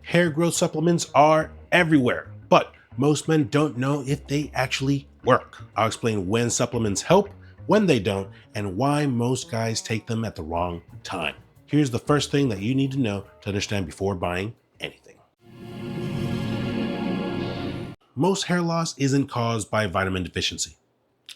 Hair growth supplements are everywhere, but most men don't know if they actually work. I'll explain when supplements help, when they don't, and why most guys take them at the wrong time. Here's the first thing that you need to know to understand before buying anything. Most hair loss isn't caused by vitamin deficiency.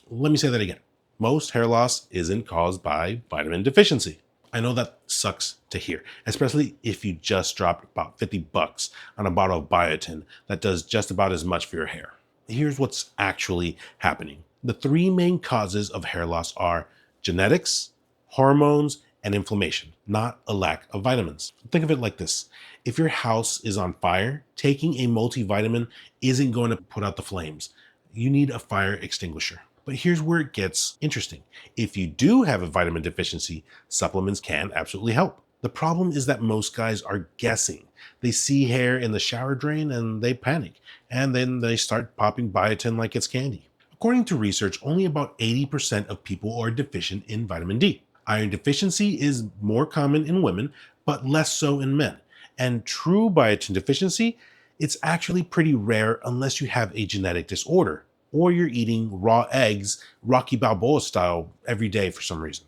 Let me say that again. Most hair loss isn't caused by vitamin deficiency. I know that sucks to hear, especially if you just dropped about $50 on a bottle of biotin that does just about as much for your hair. Here's what's actually happening. The three main causes of hair loss are genetics, hormones, and inflammation, not a lack of vitamins. Think of it like this. If your house is on fire, taking a multivitamin isn't going to put out the flames. You need a fire extinguisher. But here's where it gets interesting. If you do have a vitamin deficiency, supplements can absolutely help. The problem is that most guys are guessing. They see hair in the shower drain and they panic, and then they start popping biotin like it's candy. According to research, only about 80% of people are deficient in vitamin D. Iron deficiency is more common in women, but less so in men. And true biotin deficiency, it's actually pretty rare unless you have a genetic disorder, or you're eating raw eggs, Rocky Balboa style, every day for some reason.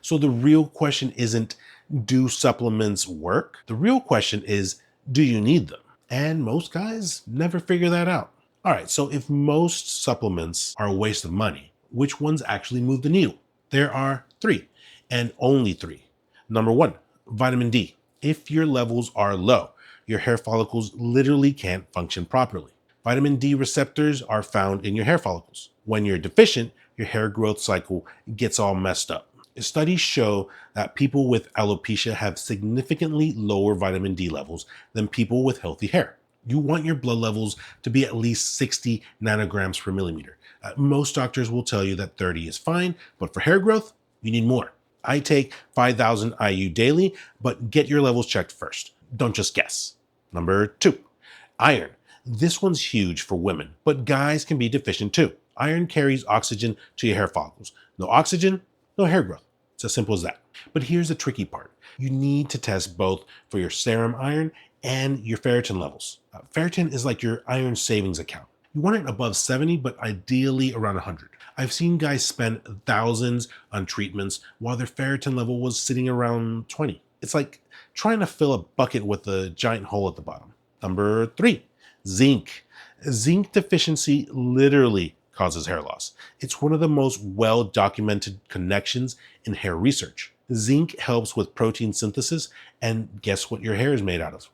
So the real question isn't, do supplements work? The real question is, do you need them? And most guys never figure that out. All right, so if most supplements are a waste of money, which ones actually move the needle? There are three, and only three. Number one, vitamin D. If your levels are low, your hair follicles literally can't function properly. Vitamin D receptors are found in your hair follicles. When you're deficient, your hair growth cycle gets all messed up. Studies show that people with alopecia have significantly lower vitamin D levels than people with healthy hair. You want your blood levels to be at least 60 nanograms per millimeter. Most doctors will tell you that 30 is fine, but for hair growth, you need more. I take 5,000 IU daily, but get your levels checked first. Don't just guess. Number two, iron. This one's huge for women, but guys can be deficient too. Iron carries oxygen to your hair follicles. No oxygen, no hair growth. It's as simple as that. But here's the tricky part. You need to test both for your serum iron and your ferritin levels. Ferritin is like your iron savings account. You want it above 70, but ideally around 100. I've seen guys spend thousands on treatments while their ferritin level was sitting around 20. It's like trying to fill a bucket with a giant hole at the bottom. Number three, zinc. Zinc deficiency literally causes hair loss. It's one of the most well-documented connections in hair research. Zinc helps with protein synthesis, and guess what your hair is made out of?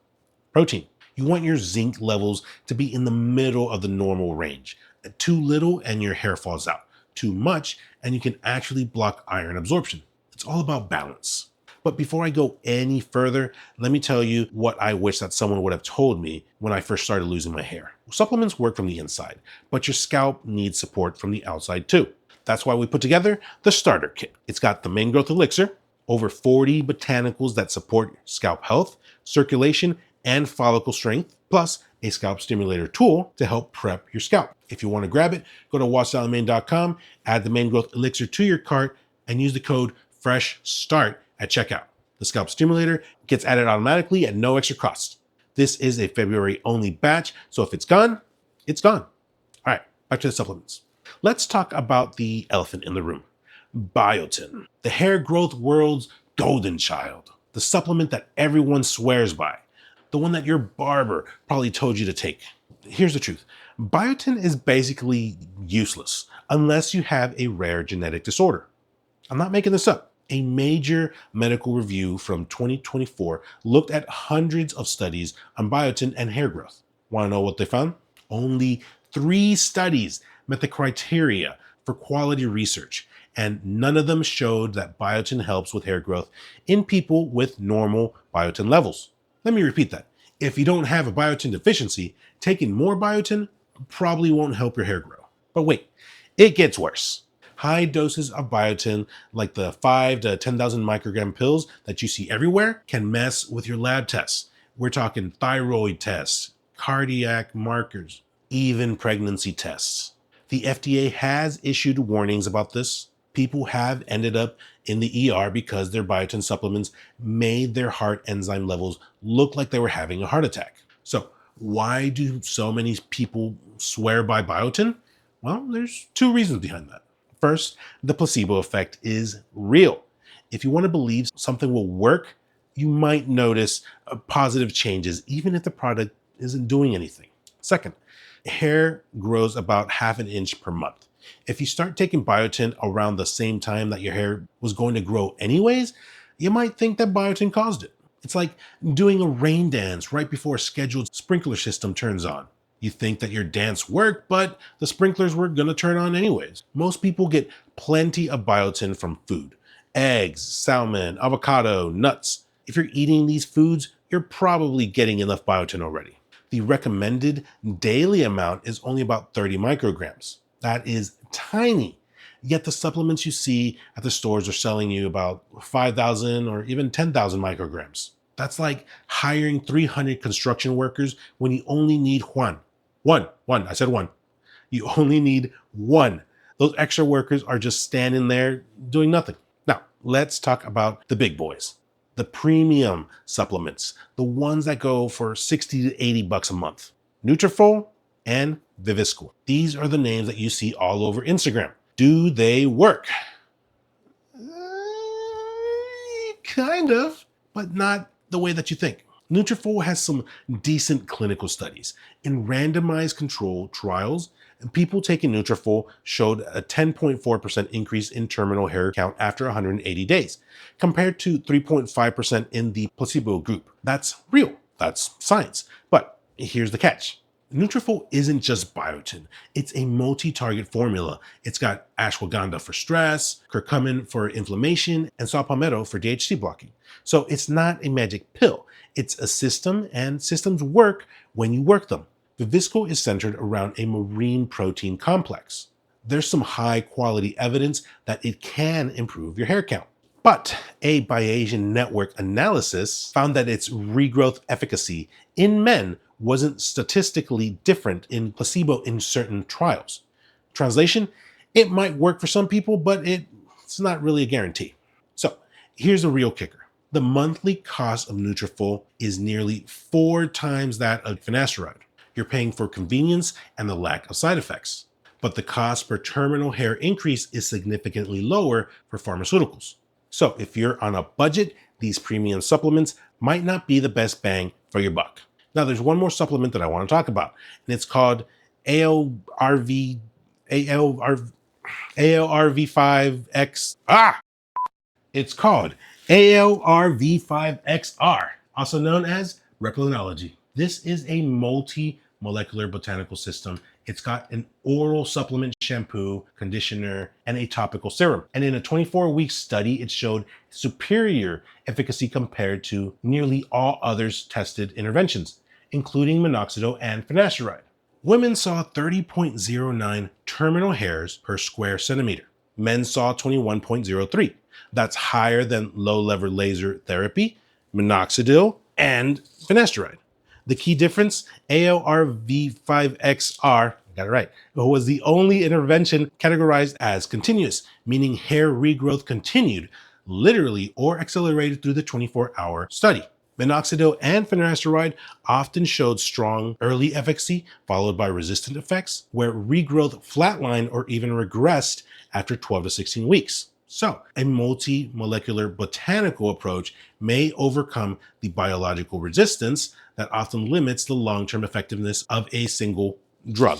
Protein. You want your zinc levels to be in the middle of the normal range. Too little and your hair falls out. Too much and you can actually block iron absorption. It's all about balance. But before I go any further, let me tell you what I wish that someone would have told me when I first started losing my hair. Supplements work from the inside, but your scalp needs support from the outside too. That's why we put together the starter kit. It's got the main growth elixir, over 40 botanicals that support scalp health, circulation, and follicle strength, plus a scalp stimulator tool to help prep your scalp. If you want to grab it, go to watchstylemain.com, add the main growth elixir to your cart, and use the code FRESHSTART at checkout. The scalp stimulator gets added automatically at no extra cost. This is a February only batch, so if it's gone, it's gone. All right, back to the supplements. Let's talk about the elephant in the room. Biotin, the hair growth world's golden child, the supplement that everyone swears by, the one that your barber probably told you to take. Here's the truth. Biotin is basically useless unless you have a rare genetic disorder. I'm not making this up. A major medical review from 2024 looked at hundreds of studies on biotin and hair growth. Want to know what they found? Only 3 studies met the criteria for quality research, and none of them showed that biotin helps with hair growth in people with normal biotin levels. Let me repeat that. If you don't have a biotin deficiency, taking more biotin probably won't help your hair grow. But wait, it gets worse. High doses of biotin, like the 5 to 10,000 microgram pills that you see everywhere, can mess with your lab tests. We're talking thyroid tests, cardiac markers, even pregnancy tests. The FDA has issued warnings about this. People have ended up in the ER because their biotin supplements made their heart enzyme levels look like they were having a heart attack. So, why do so many people swear by biotin? Well, there's two reasons behind that. First, the placebo effect is real. If you want to believe something will work, you might notice positive changes, even if the product isn't doing anything. Second, hair grows about half an inch per month. If you start taking biotin around the same time that your hair was going to grow anyways, you might think that biotin caused it. It's like doing a rain dance right before a scheduled sprinkler system turns on. You think that your dance worked, but the sprinklers were going to turn on anyways. Most people get plenty of biotin from food: eggs, salmon, avocado, nuts. If you're eating these foods, you're probably getting enough biotin already. The recommended daily amount is only about 30 micrograms. That is tiny. Yet the supplements you see at the stores are selling you about 5,000 or even 10,000 micrograms. That's like hiring 300 construction workers when you only need one. I said one. You only need one. Those extra workers are just standing there doing nothing. Now, let's talk about the big boys. The premium supplements, the ones that go for 60 to 80 bucks a month. Nutrafol and Viviscal. These are the names that you see all over Instagram. Do they work? Kind of, but not the way that you think. Nutrafol has some decent clinical studies. In randomized controlled trials, people taking Nutrafol showed a 10.4% increase in terminal hair count after 180 days, compared to 3.5% in the placebo group. That's real. That's science. But here's the catch. Nutrafol isn't just biotin. It's a multi-target formula. It's got ashwagandha for stress, curcumin for inflammation, and saw palmetto for DHT blocking. So it's not a magic pill. It's a system, and systems work when you work them. Viviscal is centered around a marine protein complex. There's some high-quality evidence that it can improve your hair count. But a Bayesian network analysis found that its regrowth efficacy in men wasn't statistically different in placebo in certain trials. Translation, it might work for some people, but it's not really a guarantee. So here's a real kicker. The monthly cost of Nutrafol is nearly 4 times that of finasteride. You're paying for convenience and the lack of side effects. But the cost per terminal hair increase is significantly lower for pharmaceuticals. So if you're on a budget, these premium supplements might not be the best bang for your buck. Now, there's one more supplement that I want to talk about, and it's called ALRV5X. It's called ALRV5XR, also known as replinology. This is a multi-molecular botanical system. It's got an oral supplement shampoo, conditioner, and a topical serum. And in a 24-week study, it showed superior efficacy compared to nearly all others tested interventions, including minoxidil and finasteride. Women saw 30.09 terminal hairs per square centimeter. Men saw 21.03. That's higher than low-level laser therapy, minoxidil, and finasteride. The key difference, ALRV5XR, got it right, was the only intervention categorized as continuous, meaning hair regrowth continued, literally, or accelerated through the 24-hour study. Minoxidil and finasteride often showed strong early efficacy, followed by resistant effects, where regrowth flatlined or even regressed after 12 to 16 weeks. So, a multi-molecular botanical approach may overcome the biological resistance that often limits the long-term effectiveness of a single drug.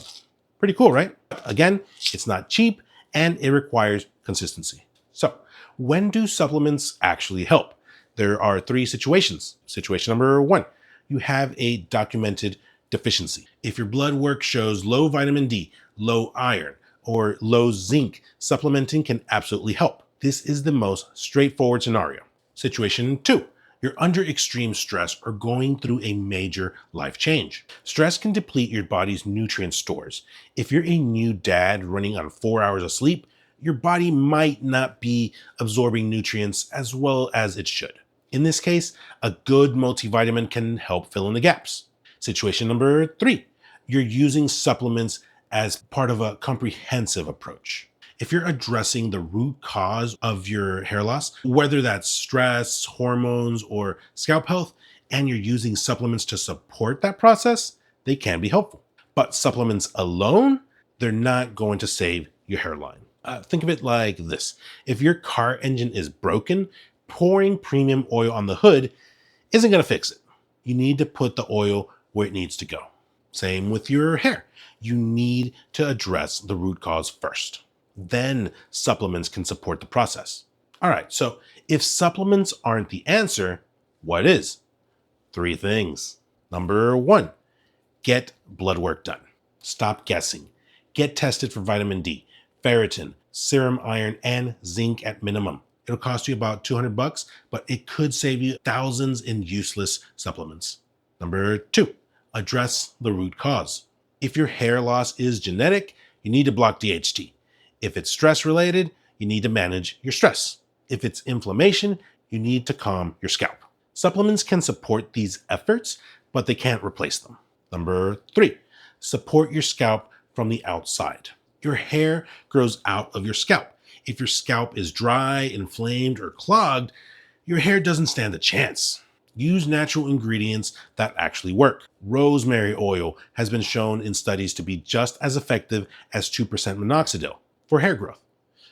Pretty cool, right? Again, it's not cheap and it requires consistency. So, when do supplements actually help? There are 3 situations. Situation number 1, you have a documented deficiency. If your blood work shows low vitamin D, low iron, or low zinc, supplementing can absolutely help. This is the most straightforward scenario. Situation 2, you're under extreme stress or going through a major life change. Stress can deplete your body's nutrient stores. If you're a new dad running on 4 hours of sleep, your body might not be absorbing nutrients as well as it should. In this case, a good multivitamin can help fill in the gaps. Situation number 3, you're using supplements as part of a comprehensive approach. If you're addressing the root cause of your hair loss, whether that's stress, hormones, or scalp health, and you're using supplements to support that process, they can be helpful. But supplements alone, they're not going to save your hairline. Think of it like this. If your car engine is broken, pouring premium oil on the hood isn't going to fix it. You need to put the oil where it needs to go. Same with your hair. You need to address the root cause first. Then supplements can support the process. All right, so if supplements aren't the answer, what is? 3 things. Number 1, get blood work done. Stop guessing. Get tested for vitamin D, ferritin, serum iron, and zinc at minimum. It'll cost you about $200, but it could save you thousands in useless supplements. Number 2, address the root cause. If your hair loss is genetic, you need to block DHT. If it's stress related, you need to manage your stress. If it's inflammation, you need to calm your scalp. Supplements can support these efforts, but they can't replace them. Number 3, support your scalp from the outside. Your hair grows out of your scalp. If your scalp is dry, inflamed, or clogged, your hair doesn't stand a chance. Use natural ingredients that actually work. Rosemary oil has been shown in studies to be just as effective as 2% minoxidil for hair growth.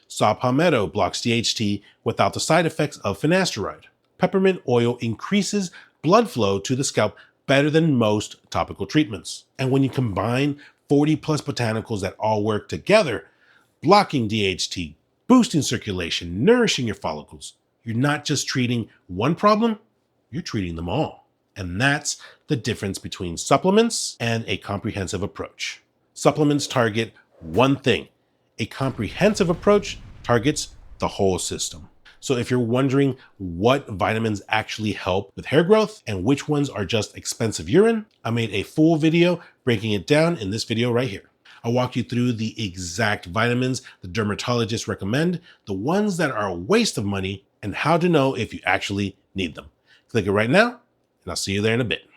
Saw palmetto blocks DHT without the side effects of finasteride. Peppermint oil increases blood flow to the scalp better than most topical treatments. And when you combine 40 plus botanicals that all work together, blocking DHT, boosting circulation, nourishing your follicles, you're not just treating one problem, you're treating them all. And that's the difference between supplements and a comprehensive approach. Supplements target one thing. A comprehensive approach targets the whole system. So if you're wondering what vitamins actually help with hair growth and which ones are just expensive urine, I made a full video breaking it down in this video right here. I'll walk you through the exact vitamins the dermatologists recommend, the ones that are a waste of money, and how to know if you actually need them. Click it right now, and I'll see you there in a bit.